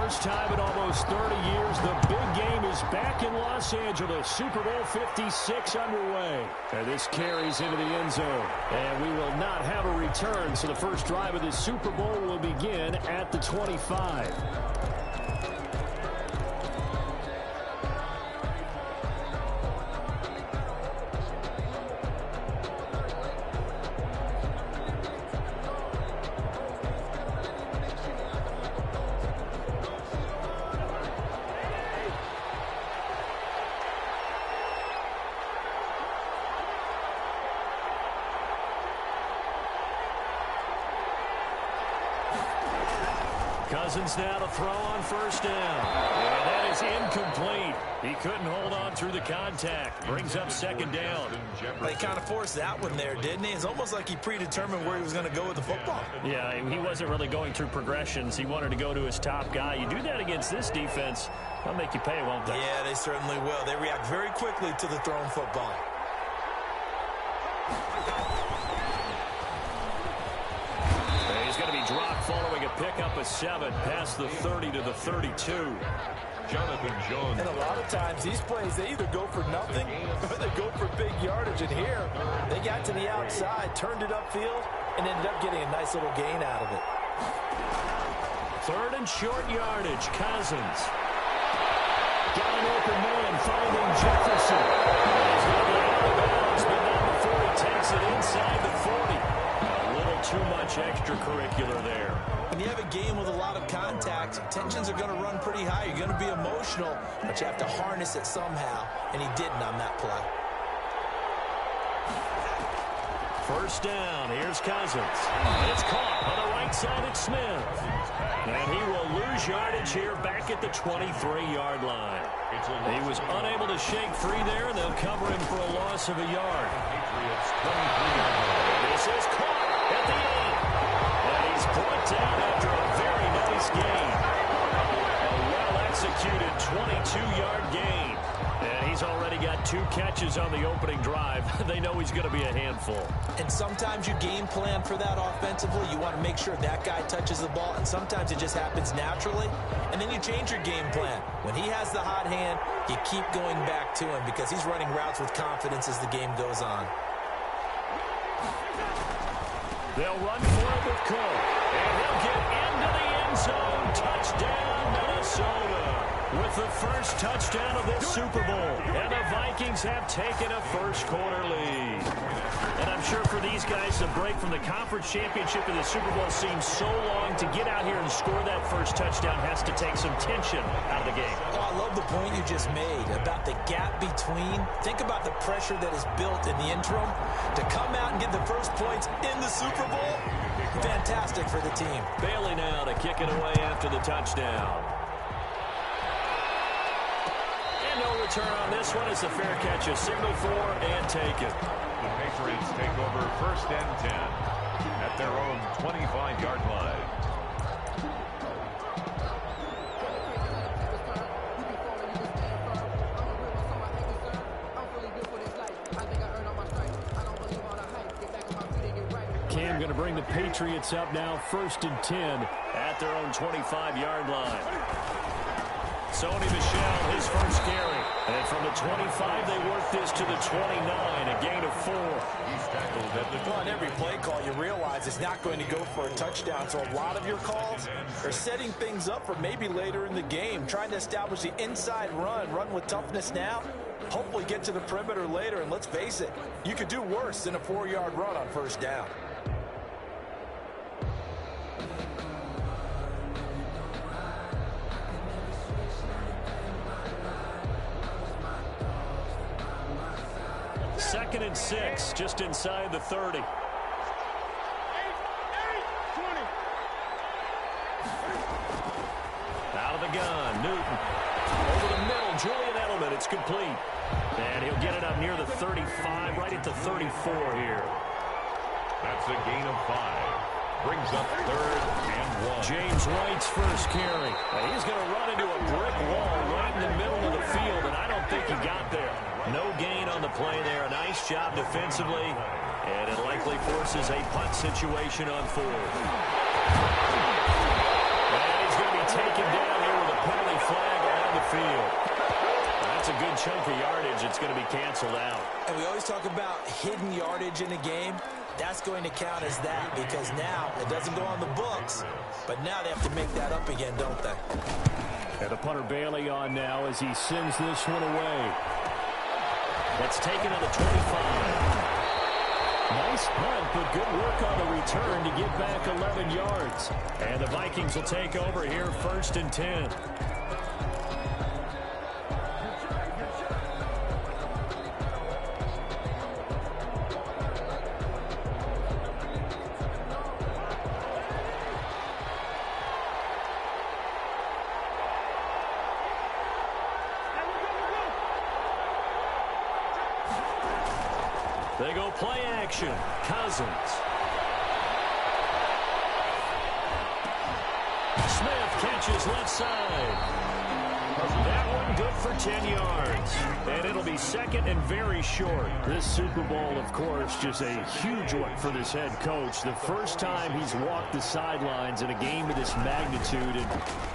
first time in almost 30 years, the big game is back in Los Angeles. Super Bowl 56 underway. And this carries into the end zone. And we will not have a return, so the first drive of the Super Bowl will begin at the 25. Cousins now to throw on first down. And that is incomplete. He couldn't hold on through the contact. Brings up second down. They kind of forced that one there, didn't he? It's almost like he predetermined where he was going to go with the football. Yeah, he wasn't really going through progressions. He wanted to go to his top guy. You do that against this defense, they'll make you pay, won't they? Yeah, they certainly will. They react very quickly to the thrown football. He's going to be dropped following a pickup of 7 past the 30 to the 32. Jonathan Jones. And a lot of times these plays, they either go for nothing or they go for big yardage. And here, they got to the outside, turned it upfield, and ended up getting a nice little gain out of it. Third and short yardage. Cousins. Got an open man finding Jefferson. He's going to be out of bounds, but not before he takes it inside the 40. Too much extracurricular there. When you have a game with a lot of contact, tensions are going to run pretty high. You're going to be emotional, but you have to harness it somehow, and he didn't on that play. First down. Here's Cousins. It's caught on the right side at Smith. And he will lose yardage here back at the 23-yard line. He was unable to shake free there, and they'll cover him for a loss of a yard. This is caught at the 8. And he's brought down after a very nice gain. A well-executed 22-yard gain. And he's already got 2 catches on the opening drive. They know he's going to be a handful. And sometimes you game plan for that offensively. You want to make sure that guy touches the ball, and sometimes it just happens naturally. And then you change your game plan. When he has the hot hand, you keep going back to him because he's running routes with confidence as the game goes on. They'll run for it with Cole. And he'll get into the end zone. Touchdown, Minnesota. With the first touchdown of this Super Bowl. And the Vikings have taken a first-quarter lead. And I'm sure for these guys, the break from the conference championship to the Super Bowl seems so long. To get out here and score that first touchdown has to take some tension out of the game. Oh, I love the point you just made about the gap between. Think about the pressure that is built in the interim. To come out and get the first points in the Super Bowl, fantastic for the team. Bailey now to kick it away after the touchdown. And no return on this one. It's a fair catch, a signal for and take it. The Patriots take over first and 10 at their own 25-yard line. Cam going to bring the Patriots up now, first and 10 at their own 25-yard line. Sony Michel, his first carry. And from the 25, they work this to the 29, a gain of 4. He's tackled at the On every play call, you realize it's not going to go for a touchdown. So a lot of your calls are setting things up for maybe later in the game, trying to establish the inside run with toughness now, hopefully get to the perimeter later. And let's face it, you could do worse than a 4-yard run on first down. Second and 6, just inside the 30. Out of the gun, Newton. Over the middle, Julian Edelman, it's complete. And he'll get it up near the 35, right at the 34 here. That's a gain of 5. Brings up third and 1. James White's first carry. And he's going to run into a brick wall right in the middle of the field, and I don't think he got there. No gain on the play there. A nice job defensively, and it likely forces a punt situation on 4th. And he's going to be taken down here with chunk of yardage, it's going to be canceled out. And we always talk about hidden yardage in a game. That's going to count as that because now it doesn't go on the books, but now they have to make that up again, don't they? And the punter Bailey on now as he sends this one away. That's taken to the 25. Nice punt, but good work on the return to get back 11 yards. And the Vikings will take over here 1st and 10. They go play action. Cousins. Smith catches left side. That one good for 10 yards. And it'll be 2nd and very short. This Super Bowl, of course, just a huge one for this head coach. The first time he's walked the sidelines in a game of this magnitude. And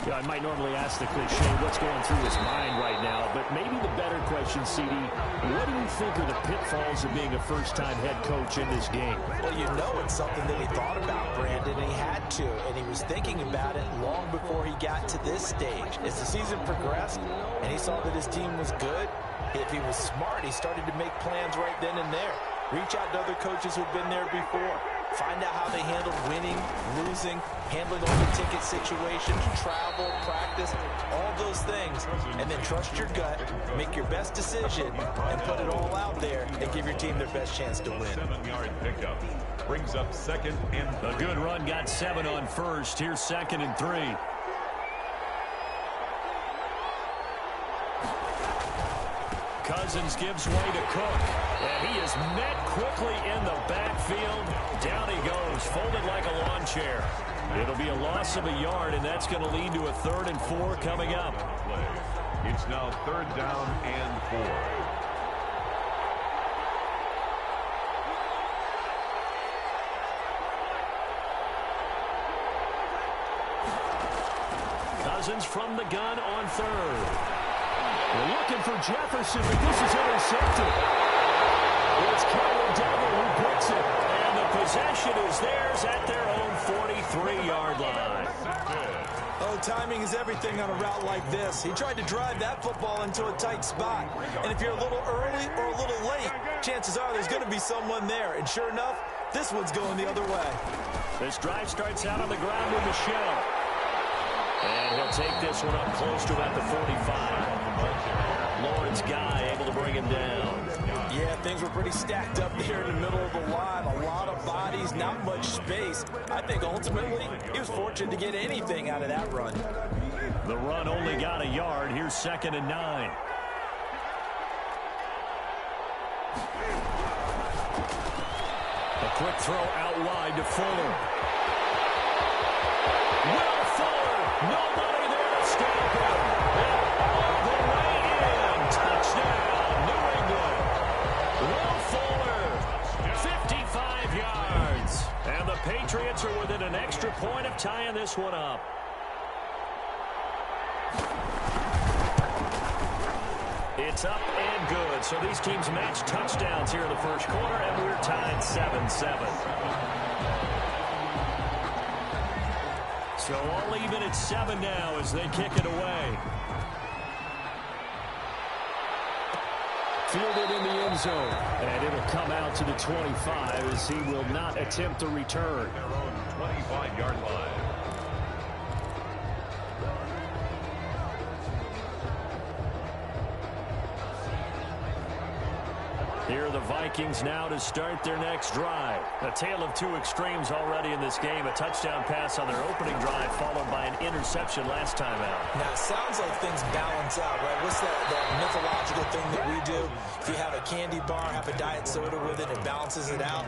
you know, I might normally ask the cliche, what's going through his mind right now? But maybe the better question, CD, what do you think are the pitfalls of being a first-time head coach in this game? Well, you know it's something that he thought about, Brandon, and he had to. And he was thinking about it long before he got to this stage. As the season progressed and he saw that his team was good, if he was smart, he started to make plans right then and there. Reach out to other coaches who've been there before. Find out how they handled winning, losing, handling all the ticket situations, travel, practice, all those things. And then trust your gut, make your best decision, and put it all out there and give your team their best chance to win. 7-yard pickup brings up 2nd and 3. A good run got 7 on first. Here's 2nd and 3. Cousins gives way to Cook. And he is met quickly in the backfield. Down he goes, folded like a lawn chair. It'll be a loss of a yard, and that's going to lead to a 3rd and 4 coming up. It's now 3rd down and 4. Cousins from the gun on 3rd. We're looking for Jefferson, but this is intercepted. It's Kyle Duggar who picks it. And the possession is theirs at their own 43-yard line. Oh, timing is everything on a route like this. He tried to drive that football into a tight spot. And if you're a little early or a little late, chances are there's going to be someone there. And sure enough, this one's going the other way. This drive starts out on the ground with Michelle. And he'll take this one up close to about the 45. Lawrence Guy able to bring him down. Yeah, things were pretty stacked up there in the middle of the line. A lot of bodies, not much space. I think ultimately he was fortunate to get anything out of that run. The run only got a yard. Here's 2nd and 9. A quick throw out wide to Fuller. Will Fuller, nobody there to stop him. And all the way in. Touchdown, New England. Will Fuller, 55 yards. And the Patriots are within an extra point of tying this one up. It's up and good. So these teams match touchdowns here in the first quarter, and we're tied 7-7. So all even at 7 now as they kick it away. Fielded in the end zone. And it'll come out to the 25 as he will not attempt a return. Their own 25-yard line. Here are the Vikings now to start their next drive. A tale of two extremes already in this game. A touchdown pass on their opening drive followed by an interception last time out. Now, it sounds like things balance out, right? What's that mythological thing that we do? If you have a candy bar, have a diet soda with it, it balances it out.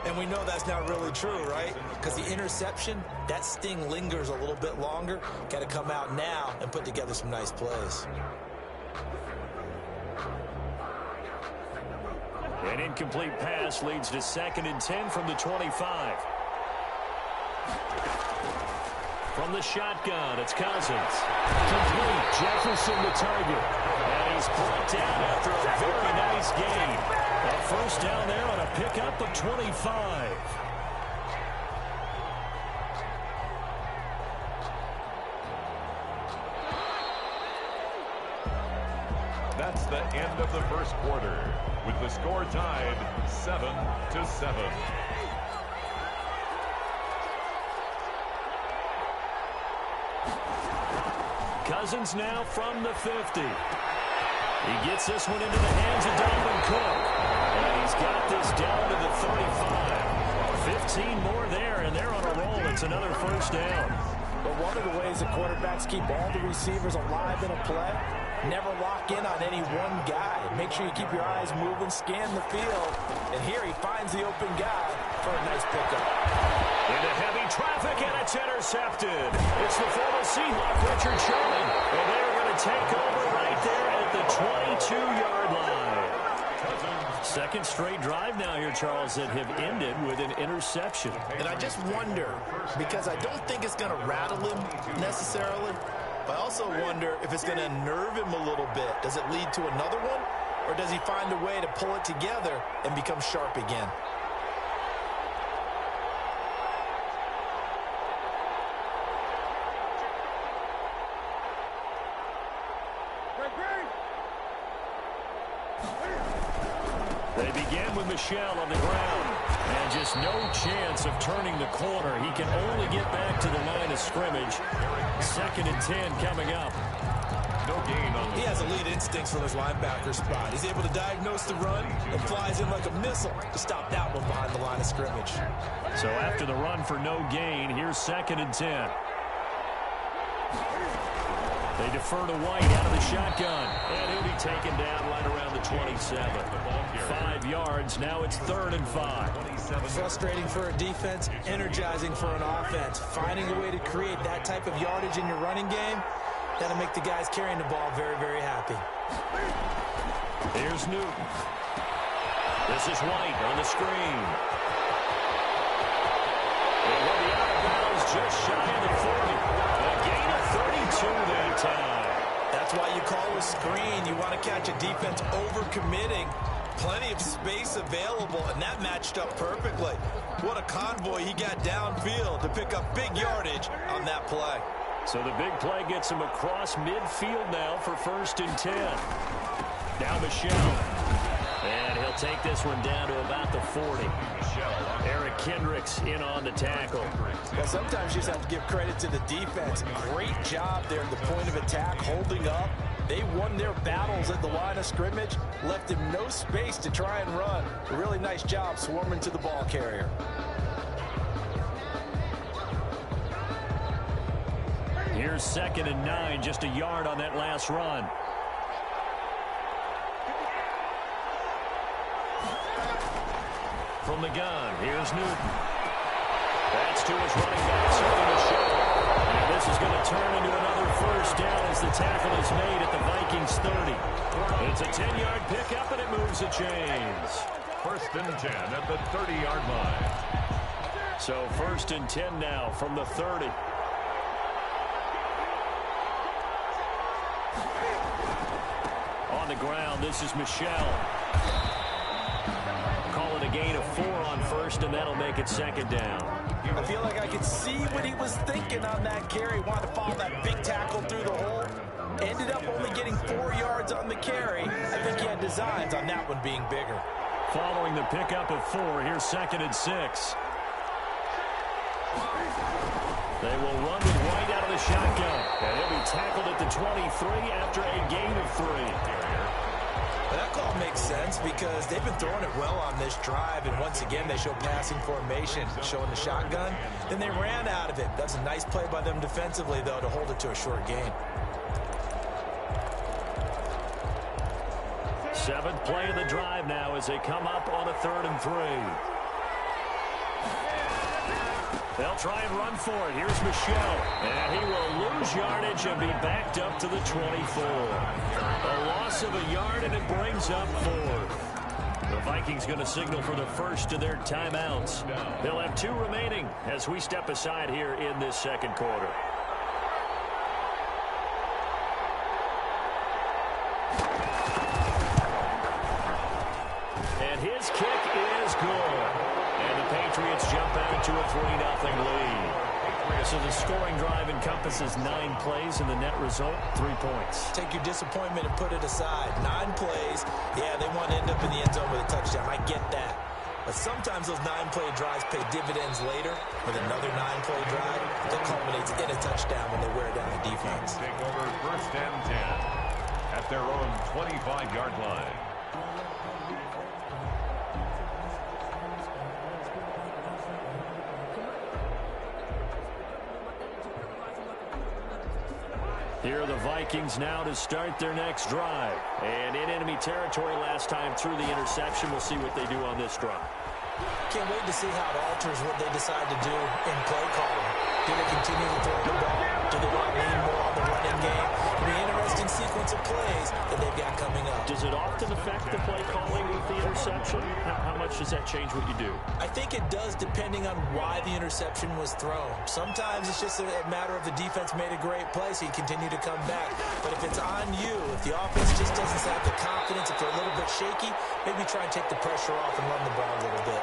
And we know that's not really true, right? Because the interception, that sting lingers a little bit longer. Got to come out now and put together some nice plays. An incomplete pass leads to 2nd and 10 from the 25. From the shotgun, it's Cousins. Complete. Jefferson the target. And is brought down after a very nice gain. A first down there on a pickup of 25. That's the end of the first quarter, with the score tied 7-7. Cousins now from the 50. He gets this one into the hands of Dalvin Cook. And he's got this down to the 35. 15 more there, and they're on a roll. It's another first down. But one of the ways that quarterbacks keep all the receivers alive in a play, never lock in on any one guy. Make sure you keep your eyes moving, scan the field. And here he finds the open guy for a nice pickup. Into heavy traffic, and it's intercepted. It's the former Seahawk, Richard Sherman. And they're going to take over right there at the 22-yard line. Second straight drive now here, Charles, that have ended with an interception. And I just wonder, because I don't think it's going to rattle him necessarily, but I also wonder if it's going to nerve him a little bit. Does it lead to another one, or does he find a way to pull it together and become sharp again? They begin with Michel on the ground. And just no chance of turning the corner. He can only get back to the line of scrimmage. 2nd and 10 coming up. No gain on the He has elite instincts from his linebacker spot. He's able to diagnose the run and flies in like a missile to stop that one behind the line of scrimmage. So after the run for no gain, here's 2nd and 10. They defer to White out of the shotgun. And he'll be taken down right around the 27. 5 yards. Now it's 3rd and 5. Frustrating for a defense, energizing for an offense. Finding a way to create that type of yardage in your running game, that'll make the guys carrying the ball very, very happy. Here's Newton. This is White on the screen. And he'll be out of bounds just shy of the 40. A gain of 32 that time. That's why you call a screen. You want to catch a defense overcommitting. Plenty of space available, and that matched up perfectly. What a convoy he got downfield to pick up big yardage on that play. So the big play gets him across midfield now for 1st and 10. Now Michel. And he'll take this one down to about the 40. Eric Kendricks in on the tackle. Well, sometimes you just have to give credit to the defense. Great job there at the point of attack, holding up. They won their battles at the line of scrimmage, left him no space to try and run. A really nice job swarming to the ball carrier. Here's 2nd and 9, just a yard on that last run. From the gun, here's Newton. That's to his running back, Sonny Michel. And this is going to turn into another first down as the tackle is made at the Vikings 30. It's a 10-yard pickup, and it moves the chains. 1st and 10 at the 30-yard line. So 1st and 10 now from the 30. On the ground, this is Michel. Call it a gain of 4 on 1st, and that'll make it 2nd down. I feel like I could see what he was thinking on that carry. Wanted to follow that big tackle through the hole. Ended up only getting 4 yards on the carry. I think he had designs on that one being bigger. Following the pickup of 4, here's 2nd and 6. They will run with White out of the shotgun. And he'll be tackled at the 23 after a gain of 3. That call makes sense because they've been throwing it well on this drive, and once again they show passing formation, showing the shotgun. Then they ran out of it. That's a nice play by them defensively, though, to hold it to a short gain. 7th play of the drive now as they come up on a 3rd and 3. They'll try and run for it. Here's Michel. And he will lose yardage and be backed up to the 24. A loss of a yard, and it brings up 4th. The Vikings going to signal for the first of their timeouts. They'll have 2 remaining as we step aside here in this 2nd quarter. his kick is good. And the Patriots jump out to a 3-0 lead. So the scoring drive encompasses 9 plays, and the net result, 3 points. Take your disappointment and put it aside. 9 plays. Yeah, they want to end up in the end zone with a touchdown. I get that. But sometimes those 9-play drives pay dividends later with another 9-play drive that culminates in a touchdown when they wear down the defense. Take over 1st and 10 at their own 25-yard line. Here are the Vikings now to start their next drive. And in enemy territory last time through the interception. We'll see what they do on this drive. Can't wait to see how it alters what they decide to do in play calling. Do they continue to throw the ball? Do they want to lean more on the running game? It'll be an interesting sequence of plays that they've got coming up. Does it often affect the play calling with the interception? How much does that change what you do? I think it does depending on why the interception was thrown. Sometimes it's just a matter of the defense made a great play, so you continue to come back. But if it's on you, if the offense just doesn't have the confidence, if they're a little bit shaky, maybe try and take the pressure off and run the ball a little bit.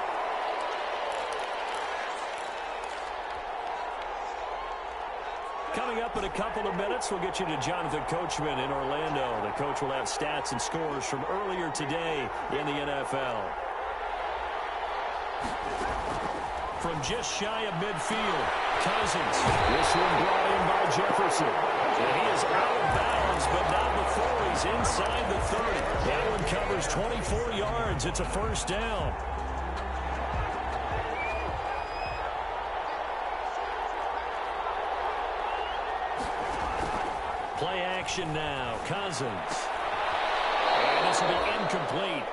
Coming up in a couple of minutes, we'll get you to Jonathan Coachman in Orlando. The coach will have stats and scores from earlier today in the NFL. From just shy of midfield, Cousins. This one brought in by Jefferson. And he is out of bounds, but not before he's inside the 30. That one covers 24 yards. It's a 1st down. Play action now. Cousins. And this will be incomplete.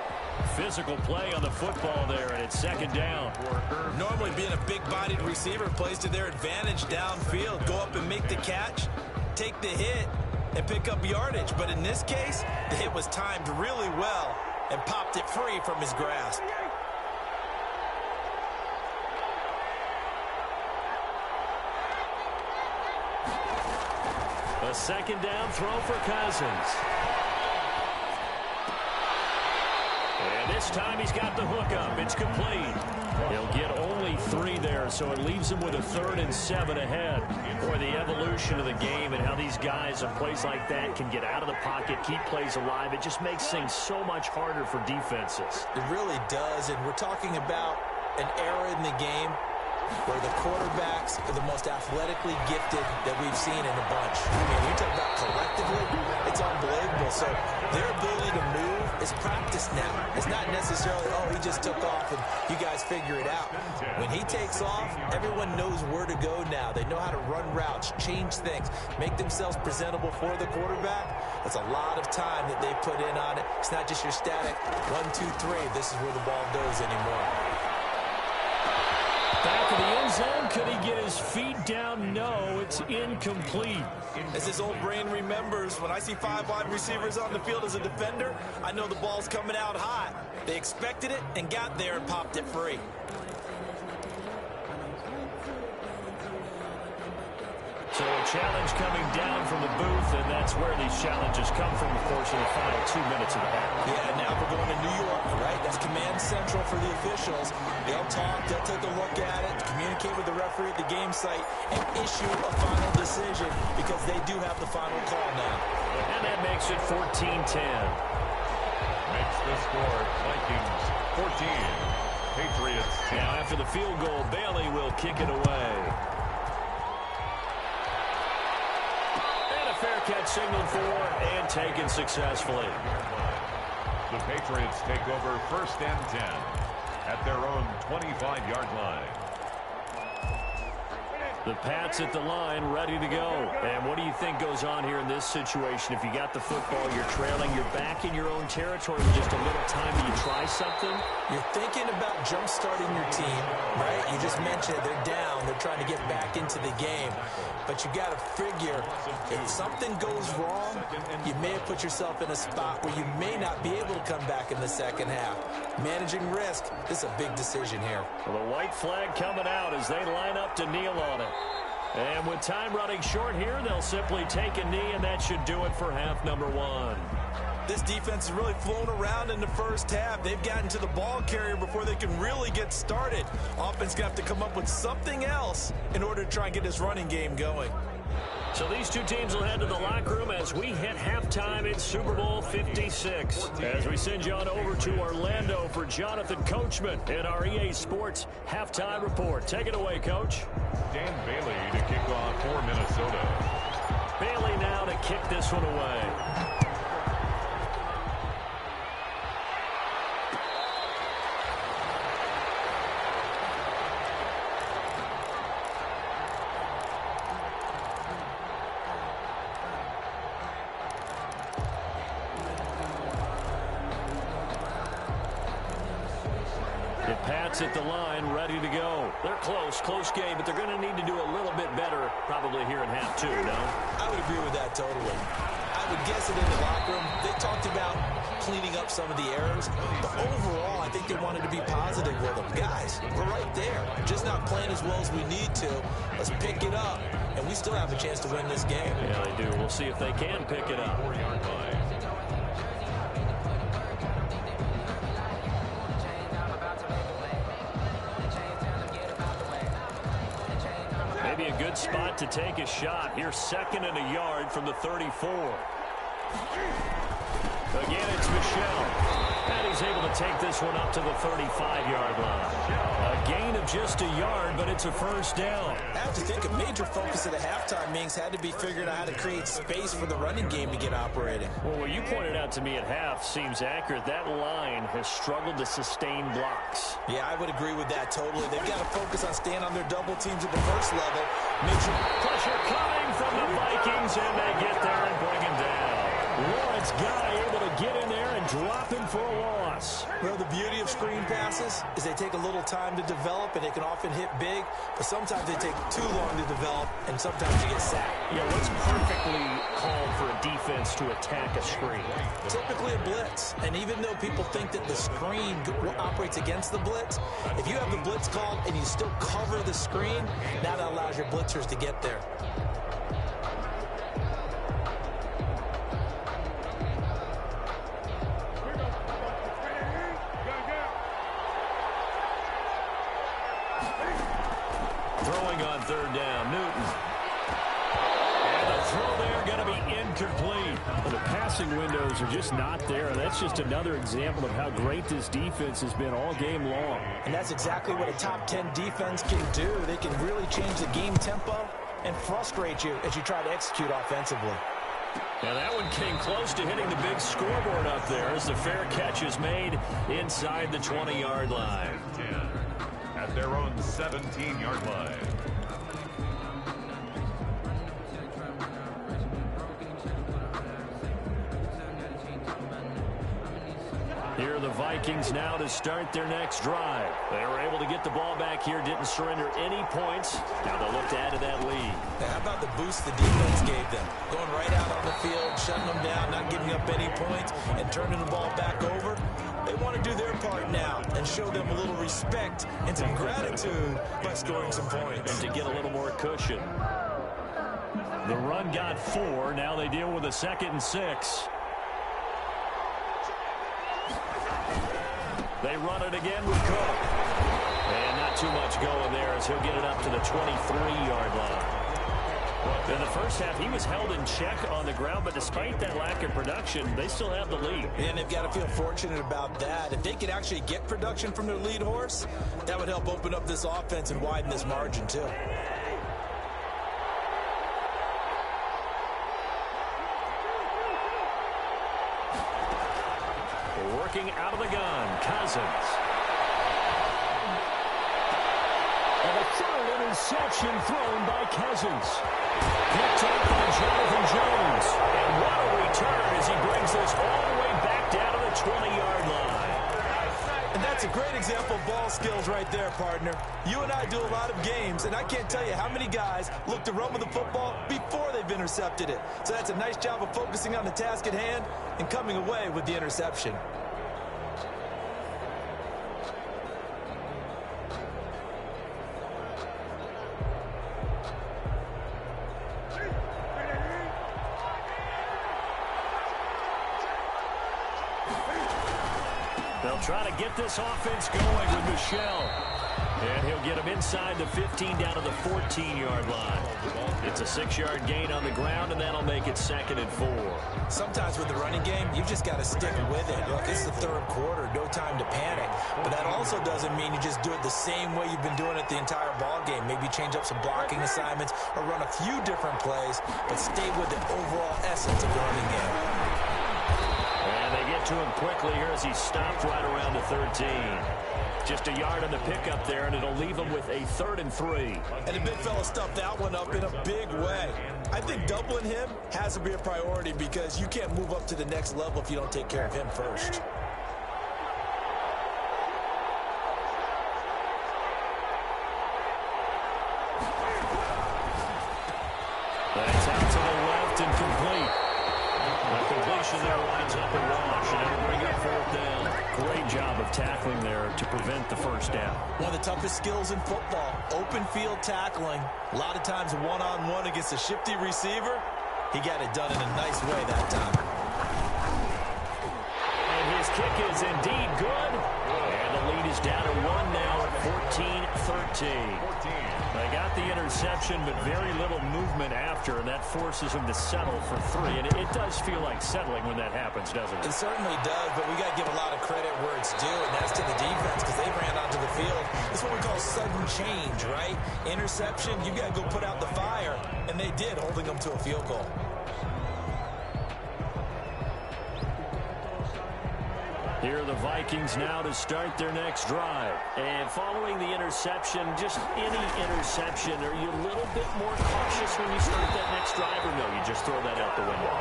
Physical play on the football there, and it's 2nd down. Normally being a big-bodied receiver plays to their advantage downfield. Go up and make the catch, take the hit, and pick up yardage. But in this case, the hit was timed really well and popped it free from his grasp. A 2nd down throw for Cousins. And this time he's got the hook up. It's complete. He'll get only 3 there, so it leaves him with a 3rd and 7 ahead. Boy, the evolution of the game and how these guys on plays like that can get out of the pocket, keep plays alive, it just makes things so much harder for defenses. It really does, and we're talking about an era in the game where the quarterbacks are the most athletically gifted that we've seen in a bunch. I mean, you talk about collectively, it's unbelievable. So their ability to move is practiced now. It's not necessarily, oh, he just took off and you guys figure it out. When he takes off, everyone knows where to go now. They know how to run routes, change things, make themselves presentable for the quarterback. That's a lot of time that they put in on it. It's not just your static 1, 2, 3. This is where the ball goes anymore. Back of the end zone. Could he get his feet down? No, it's incomplete. As his old brain remembers, when I see 5 wide receivers on the field as a defender, I know the ball's coming out hot. They expected it and got there and popped it free. So a challenge coming down from the booth, and that's where these challenges come from, of course, in the final 2 minutes of the half. Yeah, now we're going to New York, right? That's command central for the officials. They'll talk, they'll take a look at it, communicate with the referee at the game site, and issue a final decision because they do have the final call now. And that makes it 14-10. Makes the score Vikings 14, Patriots 10. Now after the field goal, Bailey will kick it away. Fair catch signaled for and taken successfully. The Patriots take over 1st and 10 at their own 25-yard line. The Pats at the line, ready to go. And what do you think goes on here in this situation? If you got the football, you're trailing, you're back in your own territory with just a little time. Do you try something? You're thinking about jump-starting your team, right? You just mentioned it. They're down. They're trying to get back into the game. But you got to figure, if something goes wrong, you may have put yourself in a spot where you may not be able to come back in the second half. Managing risk, this is a big decision here. Well, the white flag coming out as they line up to kneel on it. And with time running short here, they'll simply take a knee, and that should do it for half number 1. This defense has really flown around in the first half. They've gotten to the ball carrier before they can really get started. Offense going to have to come up with something else in order to try and get this running game going. So these two teams will head to the locker room as we hit halftime in Super Bowl 56. As we send you on over to Orlando for Jonathan Coachman in our EA Sports Halftime Report. Take it away, Coach. Dan Bailey to kick off for Minnesota. Bailey now to kick this one away. At the line, ready to go. They're close game, but they're going to need to do a little bit better probably here in half two, no? I would agree with that totally. I would guess it in the locker room. They talked about cleaning up some of the errors, but overall, I think they wanted to be positive with them. Guys, we're right there. Just not playing as well as we need to. Let's pick it up, and we still have a chance to win this game. Yeah, they do. We'll see if they can pick it up. 4-yard line. Maybe a good spot to take a shot. Here's 2nd and a yard from the 34. Again, it's Michel. And he's able to take this one up to the 35-yard line. A gain of just a yard, but it's a first down. I have to think a major focus of the halftime meetings had to be figuring out how to create space for the running game to get operating. Well, what you pointed out to me at half seems accurate. That line has struggled to sustain blocks. Yeah, I would agree with that totally. They've got to focus on staying on their double teams at the first level. Make sure pressure coming from the Vikings, and they get there and bring him down. Lawrence Guy able to get in there and drop him for a loss. Well, the beauty of screen passes is they take a little time to develop, and they can often hit big, but sometimes they take too long to develop, and sometimes you get sacked. Yeah, what's perfectly called for a defense to attack a screen? Typically a blitz, and even though people think that the screen operates against the blitz, if you have the blitz called and you still cover the screen, now that allows your blitzers to get there. Throwing on 3rd down, Newton. And the throw there going to be incomplete. Well, the passing windows are just not there, and that's just another example of how great this defense has been all game long. And that's exactly what a top 10 defense can do. They can really change the game tempo and frustrate you as you try to execute offensively. Now that one came close to hitting the big scoreboard up there as the fair catch is made inside the 20-yard line. 10 at their own 17-yard line. Here are the Vikings now to start their next drive. They were able to get the ball back here, didn't surrender any points. Now they'll look to add to that lead. Now, how about the boost the defense gave them? Going right out on the field, shutting them down, not giving up any points, and turning the ball back over. They want to do their part now and show them a little respect and some gratitude by scoring some points. And to get a little more cushion. The run got 4. Now they deal with a 2nd and 6. They run it again with Cook. And not too much going there as he'll get it up to the 23-yard line. In the first half, he was held in check on the ground, but despite that lack of production, they still have the lead. And they've got to feel fortunate about that. If they could actually get production from their lead horse, that would help open up this offense and widen this margin, too. Working out of the gun, Cousins. And a third interception thrown by Cousins. Picked up by Jonathan Jones. And what a return as he brings this all the way back down to the 20-yard line. And that's a great example of ball skills right there, partner. You and I do a lot of games, and I can't tell you how many guys look to run with the football before they've intercepted it. So that's a nice job of focusing on the task at hand and coming away with the interception. They'll try to get this offense going with Michel. And he'll get him inside the 15 down to the 14-yard line. It's a 6-yard gain on the ground, and that'll make it 2nd and 4. Sometimes with the running game, you've just got to stick with it. Look, it's the third quarter, no time to panic. But that also doesn't mean you just do it the same way you've been doing it the entire ball game. Maybe change up some blocking assignments or run a few different plays, but stay with the overall essence of the running game. And they get to him quickly here as he stopped right around the 13. Just a yard on the pickup there, and it'll leave him with a 3rd and 3. And the big fella stuffed that one up in a big way. I think doubling him has to be a priority because you can't move up to the next level if you don't take care of him first. That's out to the left and complete. The completion there winds up a wash, and it'll bring up 4th down. Great job of tackling there to prevent the first down. One of the toughest skills in football, open field tackling. A lot of times one-on-one against a shifty receiver. He got it done in a nice way that time. And his kick is indeed good. And the lead is down to 1 now at 14-13. They got the interception, but very little movement after, and that forces him to settle for 3. And it does feel like settling when that happens, doesn't it? It certainly does, but we got to give a lot of credit where it's due, and that's to the defense because they ran onto the field. It's what we call sudden change, right? Interception, you got to go put out the fire, and they did, holding them to a field goal. Here are the Vikings now to start their next drive. And following the interception, just any interception, are you a little bit more cautious when you start that next drive, or no, you just throw that out the window?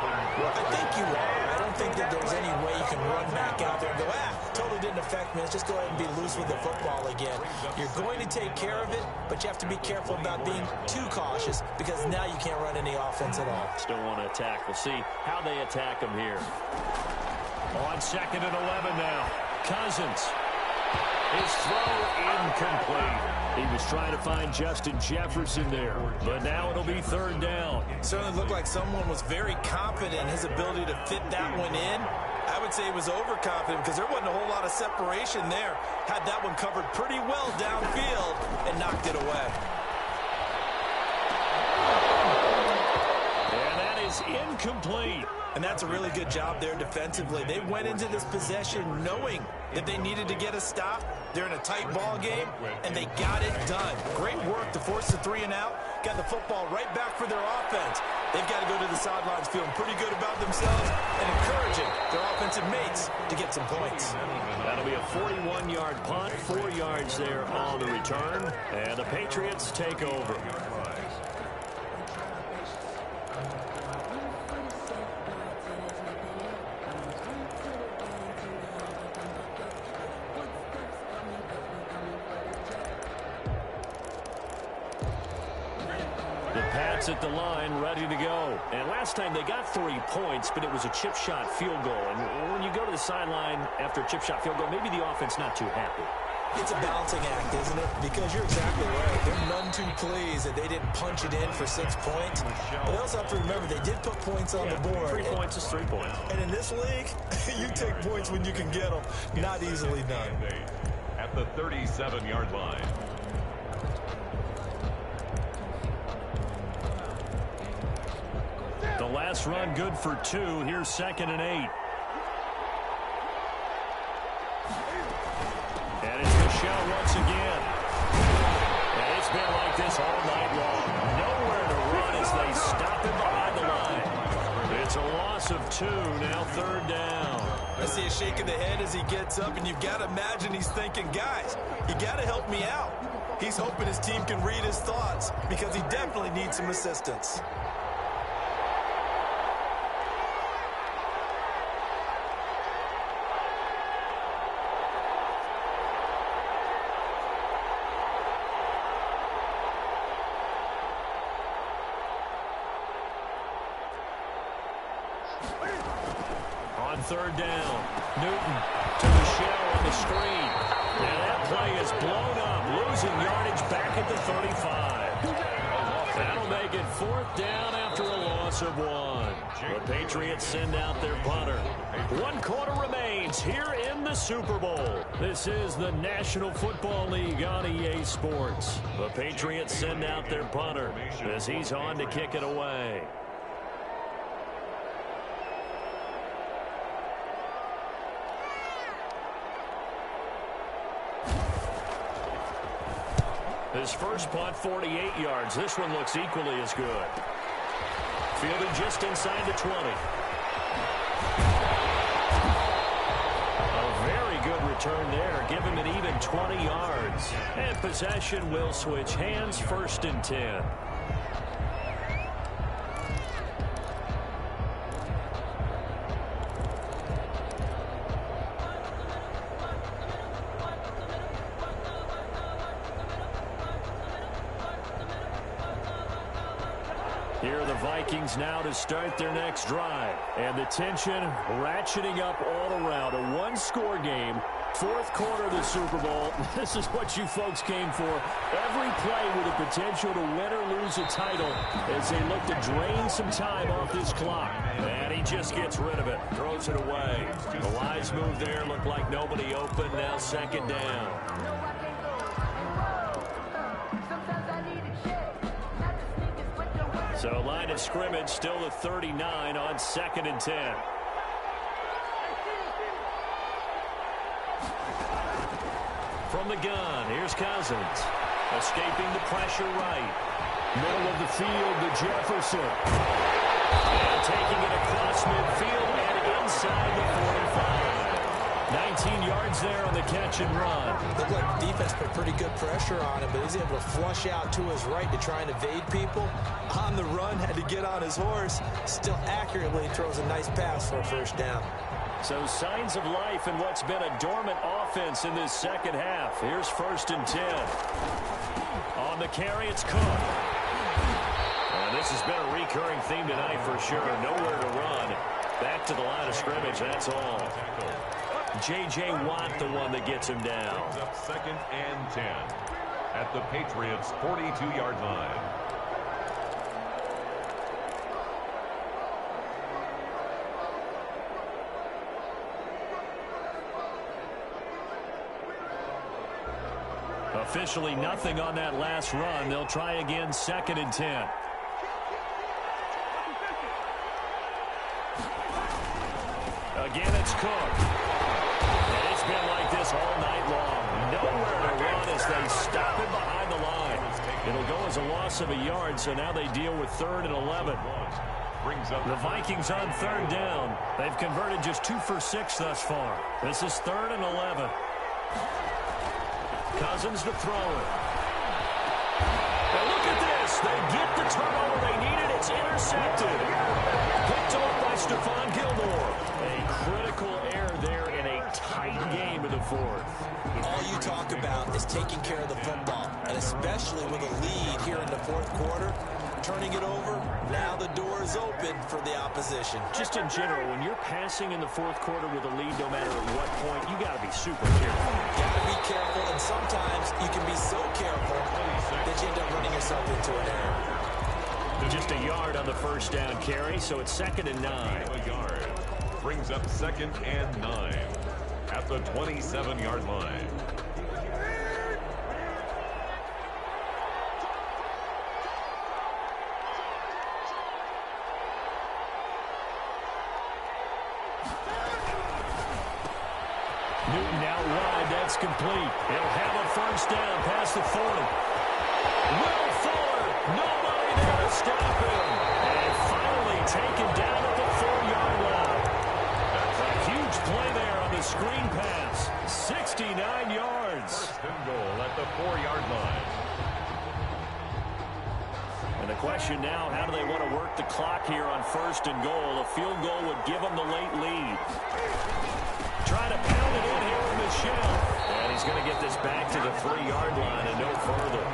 Well, I think you are. I don't think that there's any way you can run back out there and go, totally didn't affect me. Let's just go ahead and be loose with the football again. You're going to take care of it, but you have to be careful about being too cautious because now you can't run any offense at all. Still want to attack. We'll see how they attack him here. On 2nd and 11 now. Cousins. His throw incomplete. He was trying to find Justin Jefferson there, but now it'll be 3rd down. Certainly looked like someone was very confident in his ability to fit that one in. I would say he was overconfident because there wasn't a whole lot of separation there. Had that one covered pretty well downfield and knocked it away. And that is incomplete. And that's a really good job there defensively. They went into this possession knowing that they needed to get a stop. They're in a tight ball game, and they got it done. Great work to force the 3 and out. Got the football right back for their offense. They've got to go to the sidelines feeling pretty good about themselves and encouraging their offensive mates to get some points. That'll be a 41-yard punt, 4 yards there on the return, and the Patriots take over. At the line, ready to go. And last time they got 3 points, but it was a chip shot field goal. And when you go to the sideline after a chip shot field goal, maybe the offense not too happy. It's a balancing act, isn't it? Because you're exactly right. They're none too pleased that they didn't punch it in for 6 points. But they also have to remember they did put points on the board. 3 points is 3 points. And in this league, you take points when you can get them. Not easily done. At the 37-yard line. The last run good for 2. Here's 2nd and 8. And it's Michel once again. And it's been like this all night long. Nowhere to run as they stop him behind the line. It's a loss of 2. Now 3rd down. I see a shake of the head as he gets up, and you've got to imagine he's thinking, guys, you got to help me out. He's hoping his team can read his thoughts because he definitely needs some assistance. On 3rd down, Newton to Michel on the screen. And that play is blown up, losing yardage back at the 35. That'll make it 4th down after after a loss of 1. The Patriots send out their punter. 1 quarter remains here in the Super Bowl. This is the National Football League on EA Sports. The Patriots send out their punter as he's on to kick it away. His first punt, 48 yards. This one looks equally as good. Fielded just inside the 20. A very good return there. Give him an even 20 yards. And possession will switch hands, 1st and 10. Here are the Vikings now to start their next drive. And the tension ratcheting up all around. A 1-score game. 4th quarter of the Super Bowl. This is what you folks came for. Every play with the potential to win or lose a title as they look to drain some time off this clock. And he just gets rid of it. Throws it away. The wise move there. Looked like nobody open. Now 2nd down. So line of scrimmage still the 39 on 2nd and 10. From the gun, here's Cousins. Escaping the pressure right. Middle of the field to Jefferson. And taking it across midfield and inside the 45. 19 yards there on the catch and run. Looked like the defense put pretty good pressure on him, but he's able to flush out to his right to try and evade people. On the run, had to get on his horse. Still accurately throws a nice pass for a 1st down. So signs of life in what's been a dormant offense in this 2nd half. Here's 1st and 10. On the carry, it's Cook. And this has been a recurring theme tonight for sure. Nowhere to run. Back to the line of scrimmage, that's all. J.J. Watt, the one that gets him down. Brings up 2nd and 10 at the Patriots' 42-yard line. Officially nothing on that last run. They'll try again, 2nd and 10. Again, it's Cook. And it's been like this all night long. Nowhere to run as they stop him behind the line. It'll go as a loss of a yard, so now they deal with 3rd and 11. The Vikings on 3rd down. They've converted just 2 for 6 thus far. This is 3rd and 11. Cousins to throw it. And look at this. They get the turnover they needed. It's intercepted. Picked off by Stephon Gilmore. A critical error there in a tight game in the 4th. All you talk about is taking care of the football, and especially with a lead here in the 4th quarter. Turning it over, now the door is open for the opposition. Just in general, when you're passing in the 4th quarter with a lead, no matter at what point, you got to be super careful. Got to be careful, and sometimes you can be so careful that you end up running yourself into an error. Just a yard on the 1st down carry, so it's 2nd and 9. A yard. Brings up 2nd and 9 at the 27-yard line. Newton out wide, that's complete. He'll have a 1st down past the 40. Will Fuller, nobody there to stop him. And finally taken down at the 4-yard line. A huge play there on the screen pass. 69 yards. 1st and goal at the 4-yard line. And the question now, how do they want to work the clock here on 1st and goal? A field goal would give them the late lead. Trying to pound it in here with Michelle. And he's going to get this back to the 3-yard line and no further.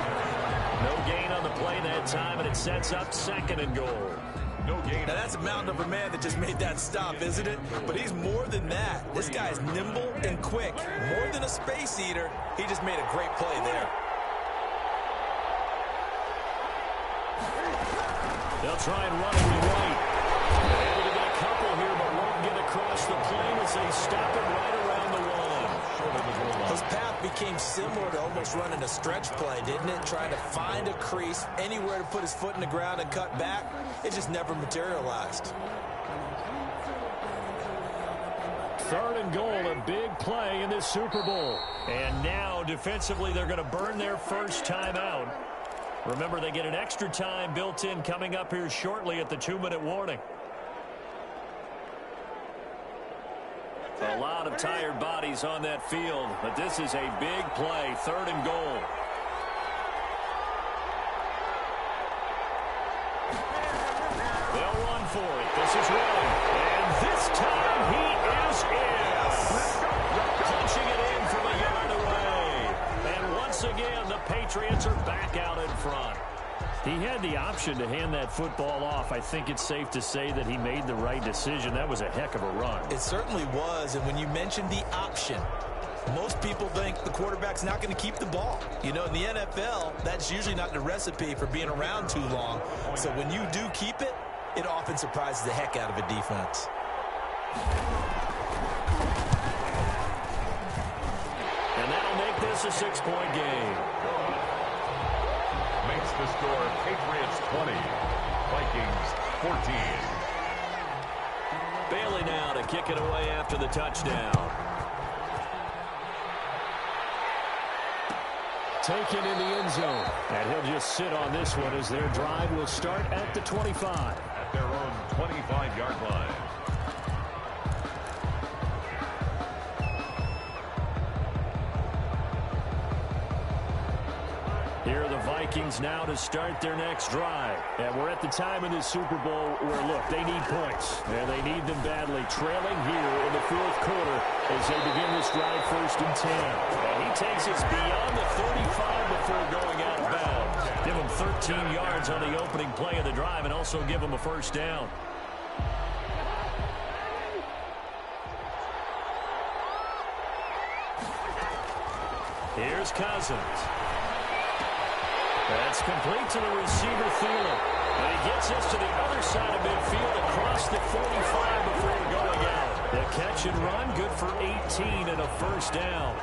No gain on the play that time, and it sets up 2nd and goal. No gain. Now that's a mountain of a man that just made that stop, isn't it? But he's more than that. This guy's nimble and quick. More than a space eater. He just made a great play there. They'll try and run it with White. Able to get a couple here, but won't get across the plane as they stop it right around the one. His path became similar to almost running a stretch play, didn't it? Trying to find a crease, anywhere to put his foot in the ground and cut back. It just never materialized. 3rd and goal, a big play in this Super Bowl. And now, defensively, they're going to burn their first time out. Remember, they get an extra time built in coming up here shortly at the 2-minute warning. A lot of tired bodies on that field, but this is a big play, 3rd and goal. They'll run for it. This is Ray. And this time he is in. Punching it in from a yard away. And once again, the Patriots are back out in front. He had the option to hand that football off. I think it's safe to say that he made the right decision. That was a heck of a run. It certainly was, and when you mentioned the option, most people think the quarterback's not going to keep the ball. You know, in the NFL, that's usually not the recipe for being around too long. So when you do keep it, it often surprises the heck out of a defense. And that'll make this a 6-point game. Makes the score Patriots 20, Vikings 14. Bailey now to kick it away after the touchdown. Taken in the end zone. And he'll just sit on this one as their drive will start at the 25. At their own 25-yard line. Here are the Vikings now to start their next drive. And we're at the time in this Super Bowl where, look, they need points. And they need them badly. Trailing here in the 4th quarter as they begin this drive 1st and 10. And he takes us beyond the 35 before going out of bounds. Give him 13 yards on the opening play of the drive and also give him a 1st down. Here's Cousins. That's complete to the receiver, Thielen. And he gets us to the other side of midfield across the 45 before going out. The catch and run, good for 18 and a 1st down.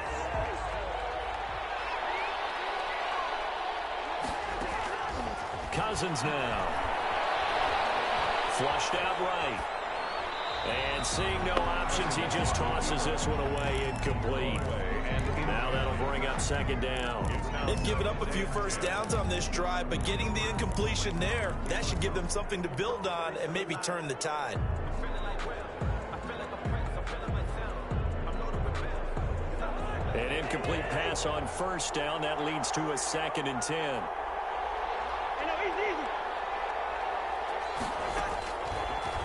Cousins now. Flushed out right. And seeing no options, he just tosses this one away, incomplete. Now that'll bring up 2nd down. They've given up a few 1st downs on this drive, but getting the incompletion there, that should give them something to build on and maybe turn the tide. An incomplete pass on 1st down. That leads to a 2nd and 10.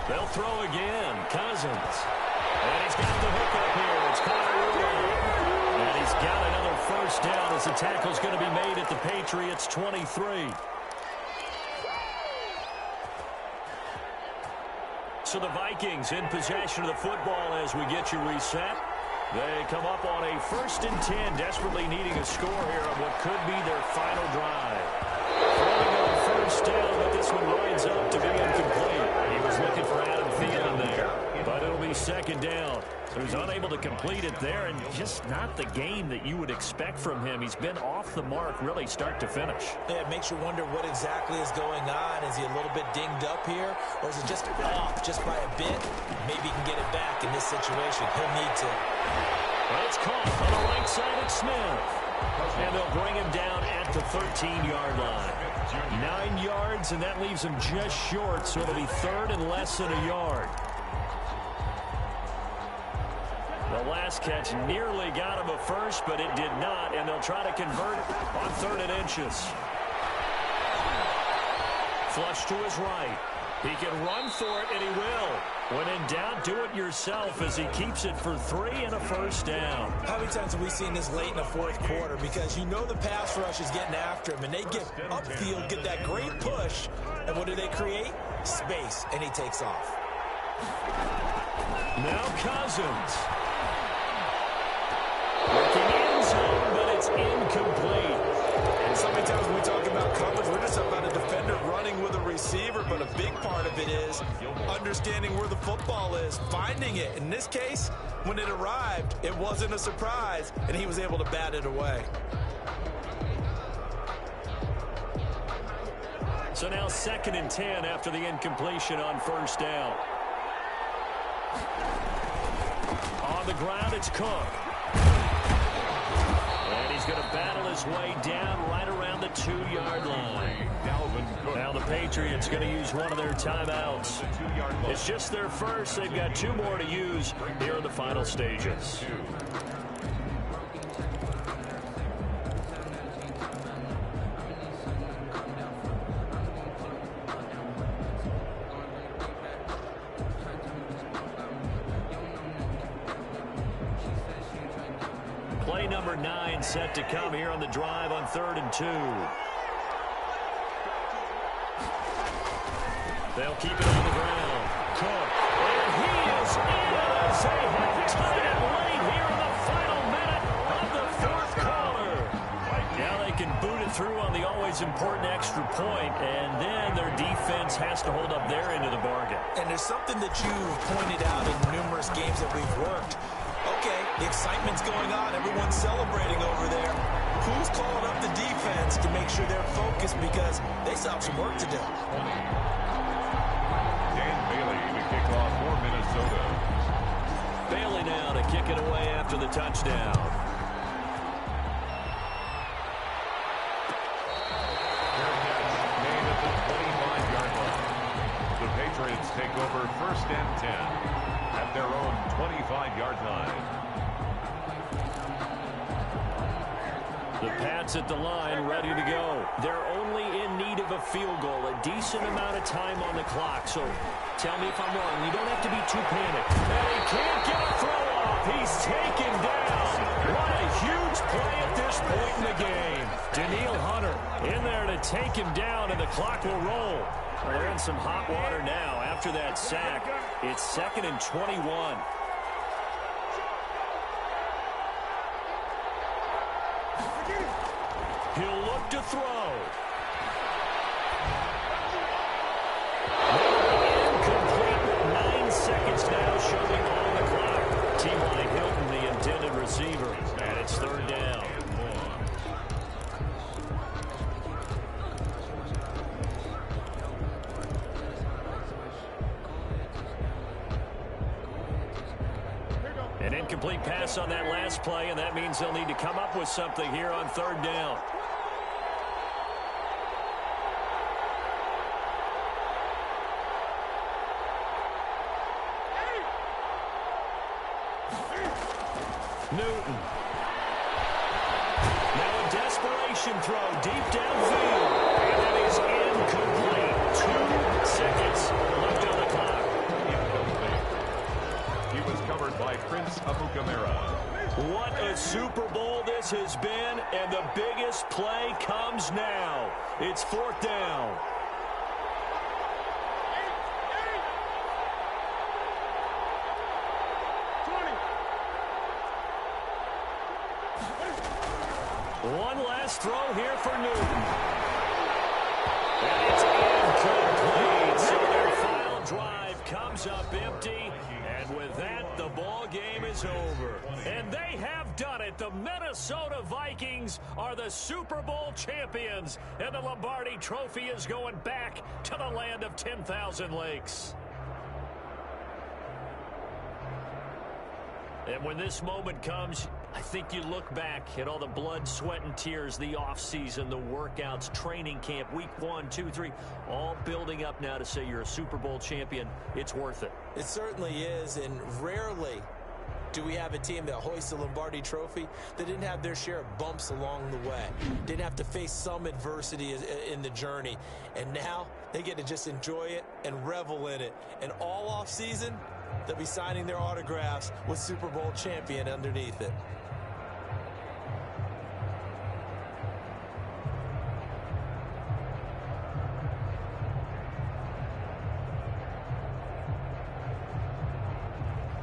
They'll throw again. Cousins. And he's got the hook up here. It's Connor. And he's got another 1st down as the tackle's going to be made at the Patriots 23. So the Vikings in possession of the football as we get you reset. They come up on a 1st and 10, desperately needing a score here on what could be their final drive. Throwing on 1st down, but this one winds up to be incomplete. He was looking for Adam Thielen there, but it'll be 2nd down. So he's unable to complete it there, and just not the game that you would expect from him. He's been off the mark really start to finish. Yeah, it makes you wonder what exactly is going on. Is he a little bit dinged up here, or is it just off just by a bit? Maybe he can get it back in this situation. He'll need to. Well, it's caught on the right side of Smith. And they'll bring him down at the 13-yard line. 9 yards, and that leaves him just short, so it'll be 3rd and less than a yard. The last catch nearly got him a 1st, but it did not, and they'll try to convert on 3rd and inches. Flush to his right. He can run for it, and he will. When in doubt, do it yourself as he keeps it for 3 and a 1st down. How many times have we seen this late in the 4th quarter? Because you know the pass rush is getting after him, and they get upfield, get that great push, and what do they create? Space, and he takes off. Now Cousins. Looking in zone, but it's incomplete. And something many times when we talk about coverage, we're just about a defender running with a receiver, but a big part of it is understanding where the football is, finding it. In this case, when it arrived, it wasn't a surprise, and he was able to bat it away. So now 2nd and 10 after the incompletion on first down. On the ground, it's Cook. And he's going to battle his way down right around the 2-yard line. Now the Patriots going to use one of their timeouts. It's just their first. They've got 2 more to use here in the final stages. Play number 9 set to come here on the drive on 3rd and 2. They'll keep it on the ground. Cook. And he is in as they have tied it late here in the final minute of the 4th quarter. Now they can boot it through on the always important extra point, and then their defense has to hold up their end of the bargain. And there's something that you've pointed out in numerous games that we've worked. Okay, the excitement's going on. Everyone's celebrating over there. Who's calling up the defense to make sure they're focused because they still have some work to do? Dan Bailey to kick off for Minnesota. Bailey now to kick it away after the touchdown. Made at the 25-yard line. The Patriots take over 1st and 10 at their own 25-yard line. The Pats at the line, ready to go. They're only in need of a field goal, a decent amount of time on the clock. So tell me if I'm wrong. You don't have to be too panicked. And he can't get a throw off. He's taken down. What a huge play at this point in the game. Danielle Hunter in there to take him down, and the clock will roll. Well, they're in some hot water now after that sack. It's 2nd and 21. He'll look to throw. Incomplete with 9 seconds now showing on the clock. T.Y. Hilton, the intended receiver, and it's 3rd down. An incomplete pass on that last play, and that means they'll need to come up with something here on 3rd down. Newton. Now a desperation throw deep downfield. And that is incomplete. 2 seconds left on the clock. He was covered by Prince Amukamara. What a Super Bowl this has been, and the biggest play comes now. It's 4th down. One last throw here for Newton. And it's incomplete. So their final drive comes up empty. And with that, the ball game is over. And they have done it. The Minnesota Vikings are the Super Bowl champions. And the Lombardi Trophy is going back to the land of 10,000 lakes. And when this moment comes, I think you look back at all the blood, sweat, and tears, the offseason, the workouts, training camp, week 1, 2, 3, all building up now to say you're a Super Bowl champion. It's worth it. It certainly is, and rarely do we have a team that hoists the Lombardi Trophy that didn't have their share of bumps along the way, didn't have to face some adversity in the journey, and now they get to just enjoy it and revel in it. And all offseason, they'll be signing their autographs with Super Bowl champion underneath it.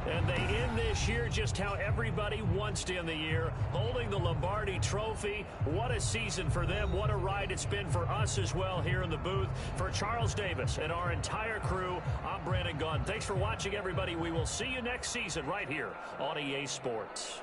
And they end this year just how everybody wants to end the year, holding the Lombardi Trophy. What a season for them. What a ride it's been for us as well here in the booth. For Charles Davis and our entire crew, I'm Brandon Gunn. Thanks for watching, everybody. We will see you next season right here on EA Sports.